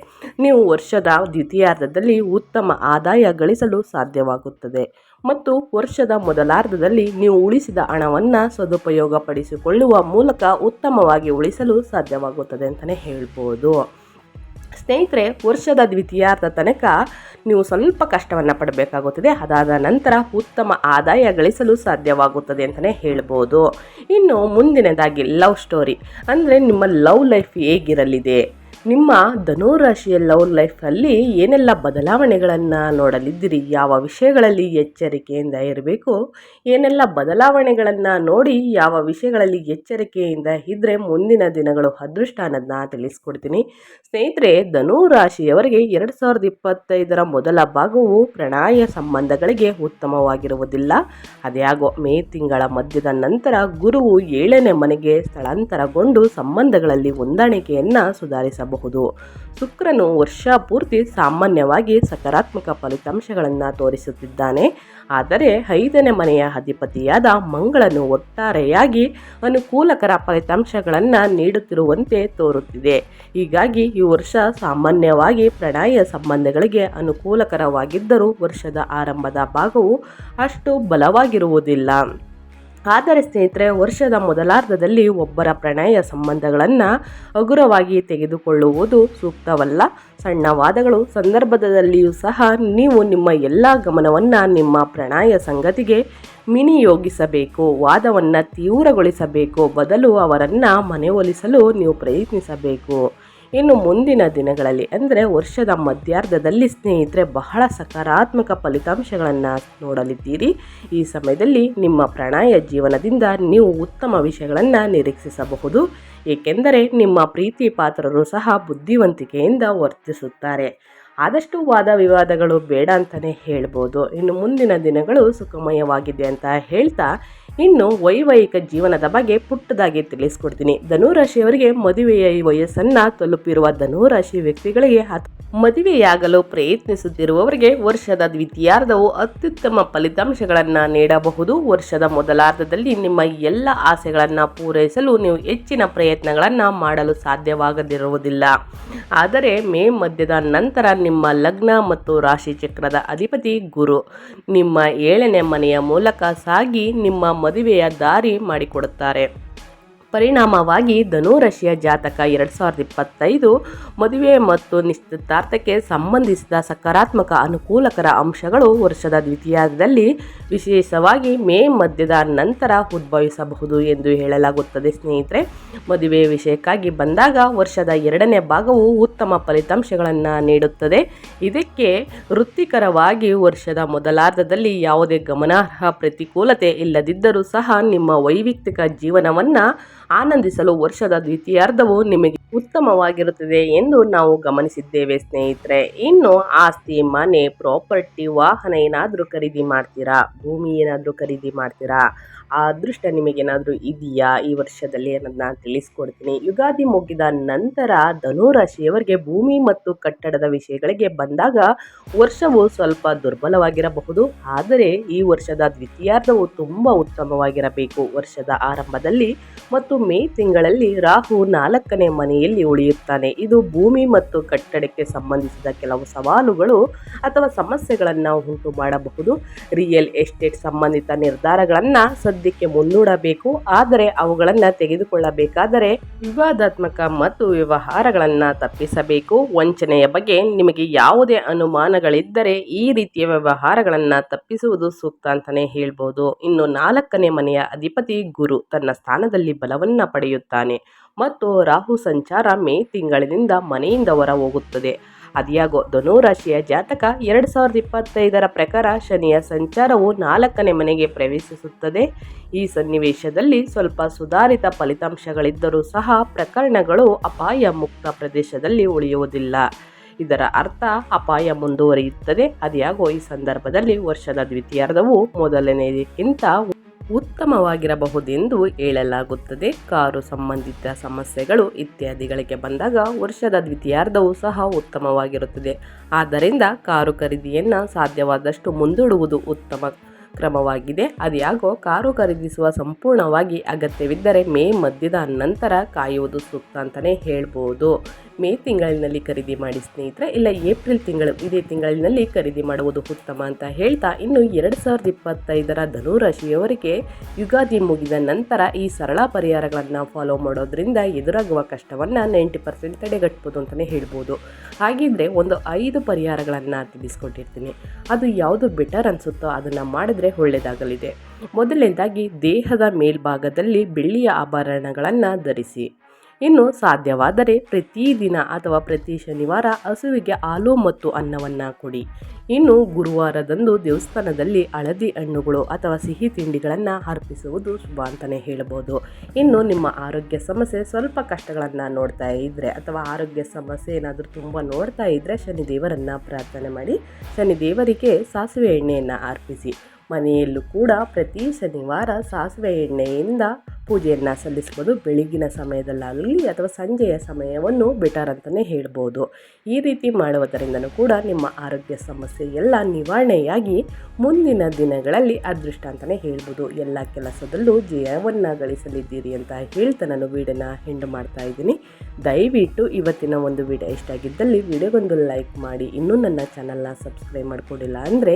ನೀವು ವರ್ಷದ ದ್ವಿತೀಯಾರ್ಧದಲ್ಲಿ ಉತ್ತಮ ಆದಾಯ ಗಳಿಸಲು ಸಾಧ್ಯವಾಗುತ್ತದೆ ಮತ್ತು ವರ್ಷದ ಮೊದಲಾರ್ಧದಲ್ಲಿ ನೀವು ಉಳಿಸಿದ ಹಣವನ್ನು ಸದುಪಯೋಗಪಡಿಸಿಕೊಳ್ಳುವ ಮೂಲಕ ಉತ್ತಮವಾಗಿ ಉಳಿಸಲು ಸಾಧ್ಯವಾಗುತ್ತದೆ ಅಂತಲೇ ಹೇಳ್ಬೋದು. ಸ್ನೇಹಿತರೆ, ವರ್ಷದ ದ್ವಿತೀಯಾರ್ಧ ತನಕ ನೀವು ಸ್ವಲ್ಪ ಕಷ್ಟವನ್ನು ಪಡಬೇಕಾಗುತ್ತದೆ. ಅದಾದ ನಂತರ ಉತ್ತಮ ಆದಾಯ ಗಳಿಸಲು ಸಾಧ್ಯವಾಗುತ್ತದೆ ಅಂತಲೇ ಹೇಳ್ಬೋದು. ಇನ್ನು ಮುಂದಿನದಾಗಿ ಲವ್ ಸ್ಟೋರಿ ಅಂದರೆ ನಿಮ್ಮ ಲವ್ ಲೈಫ್ ಹೇಗಿರಲಿದೆ, ನಿಮ್ಮ ಧನುರಾಶಿಯ ಲವ್ ಲೈಫಲ್ಲಿ ಏನೆಲ್ಲ ಬದಲಾವಣೆಗಳನ್ನು ನೋಡಲಿದ್ದೀರಿ, ಯಾವ ವಿಷಯಗಳಲ್ಲಿ ಎಚ್ಚರಿಕೆಯಿಂದ ಇರಬೇಕು, ಏನೆಲ್ಲ ಬದಲಾವಣೆಗಳನ್ನು ನೋಡಿ ಯಾವ ವಿಷಯಗಳಲ್ಲಿ ಎಚ್ಚರಿಕೆಯಿಂದ ಇದ್ದರೆ ಮುಂದಿನ ದಿನಗಳು ಅದೃಷ್ಟ ಅನ್ನೋದನ್ನ ತಿಳಿಸ್ಕೊಡ್ತೀನಿ. ಸ್ನೇಹಿತರೆ, ಧನುರಾಶಿಯವರಿಗೆ 2025ರ ಮೊದಲ ಭಾಗವು ಪ್ರಣಯ ಸಂಬಂಧಗಳಿಗೆ ಉತ್ತಮವಾಗಿರುವುದಿಲ್ಲ. ಅದ್ಯಾಗೋ ಮೇ ತಿಂಗಳ ಮಧ್ಯದ ನಂತರ ಗುರುವು 7ನೇ ಮನೆಗೆ ಸ್ಥಳಾಂತರಗೊಂಡು ಸಂಬಂಧಗಳಲ್ಲಿ ಹೊಂದಾಣಿಕೆಯನ್ನು ಸುಧಾರಿಸಬಹುದು. ಶುಕ್ರನು ವರ್ಷ ಪೂರ್ತಿ ಸಾಮಾನ್ಯವಾಗಿ ಸಕಾರಾತ್ಮಕ ಫಲಿತಾಂಶಗಳನ್ನು ತೋರಿಸುತ್ತಿದ್ದಾನೆ. ಆದರೆ 5ನೇ ಮನೆಯ ಅಧಿಪತಿಯಾದ ಮಂಗಳನು ಒಟ್ಟಾರೆಯಾಗಿ ಅನುಕೂಲಕರ ಫಲಿತಾಂಶಗಳನ್ನು ನೀಡುತ್ತಿರುವಂತೆ ತೋರುತ್ತಿದೆ. ಹೀಗಾಗಿ ಈ ವರ್ಷ ಸಾಮಾನ್ಯವಾಗಿ ಪ್ರಣಯ ಸಂಬಂಧಗಳಿಗೆ ಅನುಕೂಲಕರವಾಗಿದ್ದರೂ ವರ್ಷದ ಆರಂಭದ ಭಾಗವು ಅಷ್ಟು ಬಲವಾಗಿರುವುದಿಲ್ಲ. ಆದರೆ ಸ್ನೇಹಿತರೆ, ವರ್ಷದ ಮೊದಲಾರ್ಧದಲ್ಲಿ ಒಬ್ಬರ ಪ್ರಣಯ ಸಂಬಂಧಗಳನ್ನು ಹಗುರವಾಗಿ ತೆಗೆದುಕೊಳ್ಳುವುದು ಸೂಕ್ತವಲ್ಲ. ಸಣ್ಣ ವಾದಗಳು ಸಂದರ್ಭದಲ್ಲಿಯೂ ಸಹ ನೀವು ನಿಮ್ಮ ಎಲ್ಲ ಗಮನವನ್ನು ನಿಮ್ಮ ಪ್ರಣಯ ಸಂಗತಿಗೆ ವಿನಿಯೋಗಿಸಬೇಕು. ವಾದವನ್ನು ತೀವ್ರಗೊಳಿಸಬೇಕು ಬದಲು ಅವರನ್ನು ಮನವೊಲಿಸಲು ನೀವು ಪ್ರಯತ್ನಿಸಬೇಕು. ಇನ್ನು ಮುಂದಿನ ದಿನಗಳಲ್ಲಿ ಅಂದರೆ ವರ್ಷದ ಮಧ್ಯಾರ್ಧದಲ್ಲಿ ಸ್ನೇಹಿತರೆ ಬಹಳ ಸಕಾರಾತ್ಮಕ ಫಲಿತಾಂಶಗಳನ್ನು ನೋಡಲಿದ್ದೀರಿ. ಈ ಸಮಯದಲ್ಲಿ ನಿಮ್ಮ ಪ್ರಣಯ ಜೀವನದಿಂದ ನೀವು ಉತ್ತಮ ವಿಷಯಗಳನ್ನು ನಿರೀಕ್ಷಿಸಬಹುದು. ಏಕೆಂದರೆ ನಿಮ್ಮ ಪ್ರೀತಿ ಪಾತ್ರರು ಸಹ ಬುದ್ಧಿವಂತಿಕೆಯಿಂದ ವರ್ತಿಸುತ್ತಾರೆ. ಆದಷ್ಟು ವಾದ ವಿವಾದಗಳು ಬೇಡ ಅಂತಲೇ ಹೇಳ್ಬೋದು. ಇನ್ನು ಮುಂದಿನ ದಿನಗಳು ಸುಖಮಯವಾಗಿದೆ ಅಂತ ಹೇಳ್ತಾ, ಇನ್ನು ವೈವಾಹಿಕ ಜೀವನದ ಬಗ್ಗೆ ಪುಟ್ಟದಾಗಿ ತಿಳಿಸ್ಕೊಡ್ತೀನಿ. ಧನುರಾಶಿಯವರಿಗೆ ಮದುವೆಯ ವಯಸ್ಸನ್ನು ತಲುಪಿರುವ ಧನುರಾಶಿ ವ್ಯಕ್ತಿಗಳಿಗೆ ಮದುವೆಯಾಗಲು ಪ್ರಯತ್ನಿಸುತ್ತಿರುವವರಿಗೆ ವರ್ಷದ ದ್ವಿತೀಯಾರ್ಧವು ಅತ್ಯುತ್ತಮ ಫಲಿತಾಂಶಗಳನ್ನು ನೀಡಬಹುದು. ವರ್ಷದ ಮೊದಲಾರ್ಧದಲ್ಲಿ ನಿಮ್ಮ ಎಲ್ಲ ಆಸೆಗಳನ್ನು ಪೂರೈಸಲು ನೀವು ಹೆಚ್ಚಿನ ಪ್ರಯತ್ನಗಳನ್ನು ಮಾಡಲು ಸಾಧ್ಯವಾಗದಿರುವುದಿಲ್ಲ. ಆದರೆ ಮೇ ಮಧ್ಯದ ನಂತರ ನಿಮ್ಮ ಲಗ್ನ ಮತ್ತು ರಾಶಿ ಚಕ್ರದ ಅಧಿಪತಿ ಗುರು ನಿಮ್ಮ 7ನೇ ಮನೆಯ ಮೂಲಕ ಸಾಗಿ ನಿಮ್ಮ ಮದುವೆಯ ದಾರಿ ಮಾಡಿಕೊಡುತ್ತಾರೆ. ಪರಿಣಾಮವಾಗಿ ಧನುರಾಶಿಯ ಜಾತಕ 2025 ಮದುವೆ ಮತ್ತು ನಿಶ್ಚಿತಾರ್ಥಕ್ಕೆ ಸಂಬಂಧಿಸಿದ ಸಕಾರಾತ್ಮಕ ಅನುಕೂಲಕರ ಅಂಶಗಳು ವರ್ಷದ ದ್ವಿತೀಯಾರ್ಧದಲ್ಲಿ ವಿಶೇಷವಾಗಿ ಮೇ ಮಧ್ಯದ ನಂತರ ಉದ್ಭವಿಸಬಹುದು ಎಂದು ಹೇಳಲಾಗುತ್ತದೆ. ಸ್ನೇಹಿತರೆ, ಮದುವೆ ವಿಷಯಕ್ಕಾಗಿ ಬಂದಾಗ ವರ್ಷದ 2ನೇ ಭಾಗವು ಉತ್ತಮ ಫಲಿತಾಂಶಗಳನ್ನು ನೀಡುತ್ತದೆ. ಇದಕ್ಕೆ ವೃತ್ತಿಕರವಾಗಿ ವರ್ಷದ ಮೊದಲಾರ್ಧದಲ್ಲಿ ಯಾವುದೇ ಗಮನಾರ್ಹ ಪ್ರತಿಕೂಲತೆ ಇಲ್ಲದಿದ್ದರೂ ಸಹ ನಿಮ್ಮ ವೈಯಕ್ತಿಕ ಜೀವನವನ್ನು ಆನಂದಿಸಲು ವರ್ಷದ ದ್ವಿತೀಯಾರ್ಧವು ನಿಮಗೆ ಉತ್ತಮವಾಗಿರುತ್ತದೆ ಎಂದು ನಾವು ಗಮನಿಸಿದ್ದೇವೆ. ಸ್ನೇಹಿತರೆ, ಇನ್ನು ಆಸ್ತಿ, ಮನೆ, ಪ್ರಾಪರ್ಟಿ, ವಾಹನ ಏನಾದರೂ ಖರೀದಿ ಮಾಡ್ತೀರಾ, ಭೂಮಿ ಏನಾದರೂ ಖರೀದಿ ಮಾಡ್ತೀರಾ, ಆ ಅದೃಷ್ಟ ನಿಮಗೇನಾದರೂ ಇದೆಯಾ ಈ ವರ್ಷದಲ್ಲಿ ಅನ್ನೋದನ್ನ ತಿಳಿಸ್ಕೊಡ್ತೀನಿ. ಯುಗಾದಿ ಮುಗಿದ ನಂತರ ಧನುರಾಶಿಯವರಿಗೆ ಭೂಮಿ ಮತ್ತು ಕಟ್ಟಡದ ವಿಷಯಗಳಿಗೆ ಬಂದಾಗ ವರ್ಷವು ಸ್ವಲ್ಪ ದುರ್ಬಲವಾಗಿರಬಹುದು. ಆದರೆ ಈ ವರ್ಷದ ದ್ವಿತೀಯಾರ್ಧವು ತುಂಬ ಉತ್ತಮವಾಗಿರಬೇಕು. ವರ್ಷದ ಆರಂಭದಲ್ಲಿ ಮತ್ತು ಮೇ ತಿಂಗಳಲ್ಲಿ ರಾಹು 4ನೇ ಮನೆಯಲ್ಲಿ ಉಳಿಯುತ್ತಾನೆ. ಇದು ಭೂಮಿ ಮತ್ತು ಕಟ್ಟಡಕ್ಕೆ ಸಂಬಂಧಿಸಿದ ಕೆಲವು ಸವಾಲುಗಳು ಅಥವಾ ಸಮಸ್ಯೆಗಳನ್ನು ಉಂಟು ಮಾಡಬಹುದು. ರಿಯಲ್ ಎಸ್ಟೇಟ್ ಸಂಬಂಧಿತ ನಿರ್ಧಾರಗಳನ್ನು ಸದ್ಯಕ್ಕೆ ಮುಂದೂಡಬೇಕು. ಆದರೆ ಅವುಗಳನ್ನು ತೆಗೆದುಕೊಳ್ಳಬೇಕಾದರೆ ವಿವಾದಾತ್ಮಕ ಮತ್ತು ವ್ಯವಹಾರಗಳನ್ನು ತಪ್ಪಿಸಬೇಕು. ವಂಚನೆಯ ಬಗ್ಗೆ ನಿಮಗೆ ಯಾವುದೇ ಅನುಮಾನಗಳಿದ್ದರೆ ಈ ರೀತಿಯ ವ್ಯವಹಾರಗಳನ್ನು ತಪ್ಪಿಸುವುದು ಸೂಕ್ತ ಅಂತಲೇ ಹೇಳ್ಬೋದು. ಇನ್ನು 4ನೇ ಮನೆಯ ಅಧಿಪತಿ ಗುರು ತನ್ನ ಸ್ಥಾನದಲ್ಲಿ ಬಲವನ್ನು ಪಡೆಯುತ್ತಾನೆ ಮತ್ತು ರಾಹು ಸಂಚಾರ ಮೇ ತಿಂಗಳಿನಿಂದ ಮನೆಯಿಂದ ಹೊರ ಹೋಗುತ್ತದೆ. ಅದ್ಯಾಗೋ ಧನುರಾಶಿಯ ಜಾತಕ 2025ರ ಪ್ರಕಾರ ಶನಿಯ ಸಂಚಾರವು 4ನೇ ಮನೆಗೆ ಪ್ರವೇಶಿಸುತ್ತದೆ. ಈ ಸನ್ನಿವೇಶದಲ್ಲಿ ಸ್ವಲ್ಪ ಸುಧಾರಿತ ಫಲಿತಾಂಶಗಳಿದ್ದರೂ ಸಹ ಪ್ರಕರಣಗಳು ಅಪಾಯ ಮುಕ್ತ ಪ್ರದೇಶದಲ್ಲಿ ಉಳಿಯುವುದಿಲ್ಲ. ಇದರ ಅರ್ಥ ಅಪಾಯ ಮುಂದುವರಿಯುತ್ತದೆ. ಅದ್ಯಾಗೋ ಈ ಸಂದರ್ಭದಲ್ಲಿ ವರ್ಷದ ದ್ವಿತೀಯಾರ್ಧವು ಮೊದಲನೆಯದಕ್ಕಿಂತ ಉತ್ತಮವಾಗಿರಬಹುದೆಂದು ಹೇಳಲಾಗುತ್ತದೆ. ಕಾರು ಸಂಬಂಧಿತ ಸಮಸ್ಯೆಗಳು ಇತ್ಯಾದಿಗಳಿಗೆ ಬಂದಾಗ ವರ್ಷದ ದ್ವಿತೀಯಾರ್ಧವು ಸಹ ಉತ್ತಮವಾಗಿರುತ್ತದೆ. ಆದ್ದರಿಂದ ಕಾರು ಖರೀದಿಯನ್ನು ಸಾಧ್ಯವಾದಷ್ಟು ಮುಂದೂಡುವುದು ಉತ್ತಮ ಕ್ರಮವಾಗಿದೆ. ಅದ್ಯಾಗೋ ಕಾರು ಖರೀದಿಸುವ ಸಂಪೂರ್ಣವಾಗಿ ಅಗತ್ಯವಿದ್ದರೆ ಮೇ ಮಧ್ಯದ ನಂತರ ಕಾಯುವುದು ಸೂಕ್ತ ಅಂತಲೇ ಹೇಳ್ಬೋದು. ಮೇ ತಿಂಗಳಿನಲ್ಲಿ ಖರೀದಿ ಮಾಡಿ ಸ್ನೇಹಿತರೆ, ಇಲ್ಲ ಏಪ್ರಿಲ್ ಇದೇ ತಿಂಗಳಿನಲ್ಲಿ ಖರೀದಿ ಮಾಡುವುದು ಉತ್ತಮ ಅಂತ ಹೇಳ್ತಾ, ಇನ್ನು 2025ರ ಧನುರಾಶಿಯವರಿಗೆ ಯುಗಾದಿ ಮುಗಿದ ನಂತರ ಈ ಸರಳ ಪರಿಹಾರಗಳನ್ನು ಫಾಲೋ ಮಾಡೋದ್ರಿಂದ ಎದುರಾಗುವ ಕಷ್ಟವನ್ನು 90% ತಡೆಗಟ್ಟಬಹುದು ಅಂತಲೇ ಹೇಳ್ಬೋದು. ಹಾಗಿದ್ರೆ ಒಂದು 5 ಪರಿಹಾರಗಳನ್ನು ತಿಳಿಸ್ಕೊಟ್ಟಿರ್ತೀನಿ. ಅದು ಯಾವುದು ಬೆಟರ್ ಅನಿಸುತ್ತೋ ಅದನ್ನು ಮಾಡಿದ್ರೆ ಒಳ್ಳೆಯದಾಗಲಿದೆ. ಮೊದಲನೇದಾಗಿ ದೇಹದ ಮೇಲ್ಭಾಗದಲ್ಲಿ ಬೆಳ್ಳಿಯ ಆಭರಣಗಳನ್ನು ಧರಿಸಿ. ಇನ್ನು ಸಾಧ್ಯವಾದರೆ ಪ್ರತಿದಿನ ಅಥವಾ ಪ್ರತಿ ಶನಿವಾರ ಹಸುವಿಗೆ ಹಾಲು ಮತ್ತು ಅನ್ನವನ್ನು ಕೊಡಿ. ಇನ್ನು ಗುರುವಾರದಂದು ದೇವಸ್ಥಾನದಲ್ಲಿ ಹಳದಿ ಹಣ್ಣುಗಳು ಅಥವಾ ಸಿಹಿ ತಿಂಡಿಗಳನ್ನು ಅರ್ಪಿಸುವುದು ಶುಭ ಅಂತಲೇ ಹೇಳ್ಬೋದು. ಇನ್ನು ನಿಮ್ಮ ಆರೋಗ್ಯ ಸಮಸ್ಯೆ ಸ್ವಲ್ಪ ಕಷ್ಟಗಳನ್ನು ನೋಡ್ತಾ ಇದ್ದರೆ ಅಥವಾ ಆರೋಗ್ಯ ಸಮಸ್ಯೆ ಏನಾದರೂ ತುಂಬ ನೋಡ್ತಾ ಇದ್ದರೆ ಶನಿದೇವರನ್ನು ಪ್ರಾರ್ಥನೆ ಮಾಡಿ ಶನಿದೇವರಿಗೆ ಸಾಸಿವೆ ಎಣ್ಣೆಯನ್ನು ಅರ್ಪಿಸಿ. ಮನೆಯಲ್ಲೂ ಕೂಡ ಪ್ರತಿ ಶನಿವಾರ ಸಾಸಿವೆ ಎಣ್ಣೆಯಿಂದ ಪೂಜೆಯನ್ನು ಸಲ್ಲಿಸ್ಬೋದು. ಬೆಳಗಿನ ಸಮಯದಲ್ಲಾಗಲಿ ಅಥವಾ ಸಂಜೆಯ ಸಮಯವನ್ನು ಬೆಟರ್ ಅಂತಲೇ ಹೇಳ್ಬೋದು. ಈ ರೀತಿ ಮಾಡುವುದರಿಂದನೂ ಕೂಡ ನಿಮ್ಮ ಆರೋಗ್ಯ ಸಮಸ್ಯೆ ಎಲ್ಲ ನಿವಾರಣೆಯಾಗಿ ಮುಂದಿನ ದಿನಗಳಲ್ಲಿ ಅದೃಷ್ಟ ಅಂತಲೇ ಹೇಳ್ಬೋದು. ಎಲ್ಲ ಕೆಲಸದಲ್ಲೂ ಜಯವನ್ನು ಗಳಿಸಲಿದ್ದೀರಿ ಅಂತ ಹೇಳ್ತಾ ನಾನು ವಿಡಿಯೋನ ಎಂಡ್ ಮಾಡ್ತಾ ಇದ್ದೀನಿ. ದಯವಿಟ್ಟು ಇವತ್ತಿನ ಒಂದು ವಿಡಿಯೋ ಇಷ್ಟ ಆಗಿದ್ದಲ್ಲಿ ವಿಡಿಯೋಗೊಂದು ಲೈಕ್ ಮಾಡಿ. ಇನ್ನೂ ನನ್ನ ಚಾನಲ್ನ ಸಬ್ಸ್ಕ್ರೈಬ್ ಮಾಡ್ಕೊಂಡಿಲ್ಲ ಅಂದರೆ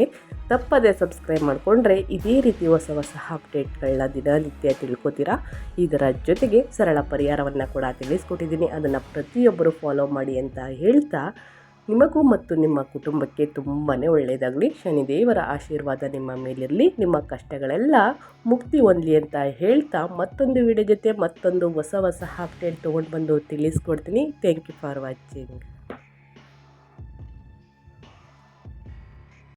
ತಪ್ಪದೇ ಸಬ್ಸ್ಕ್ರೈಬ್ ಮಾಡಿಕೊಂಡ್ರೆ ಇದೇ ರೀತಿ ಹೊಸ ಹೊಸ ಅಪ್ಡೇಟ್ಗಳನ್ನ ದಿನನಿತ್ಯ ತಿಳ್ಕೊತೀರಾ. ಇದರ ಜೊತೆಗೆ ಸರಳ ಪರಿಹಾರವನ್ನು ಕೂಡ ತಿಳಿಸ್ಕೊಟ್ಟಿದ್ದೀನಿ. ಅದನ್ನು ಪ್ರತಿಯೊಬ್ಬರು ಫಾಲೋ ಮಾಡಿ ಅಂತ ಹೇಳ್ತಾ ನಿಮಗೂ ಮತ್ತು ನಿಮ್ಮ ಕುಟುಂಬಕ್ಕೆ ತುಂಬಾ ಒಳ್ಳೆಯದಾಗಲಿ. ಶನಿದೇವರ ಆಶೀರ್ವಾದ ನಿಮ್ಮ ಮೇಲಿರಲಿ. ನಿಮ್ಮ ಕಷ್ಟಗಳೆಲ್ಲ ಮುಕ್ತಿ ಹೊಂದಲಿ ಅಂತ ಹೇಳ್ತಾ ಮತ್ತೊಂದು ವಿಡಿಯೋ ಜೊತೆ ಮತ್ತೊಂದು ಹೊಸ ಅಪ್ಡೇಟ್ ತೊಗೊಂಡು ಬಂದು ತಿಳಿಸ್ಕೊಡ್ತೀನಿ. Thank you for watching.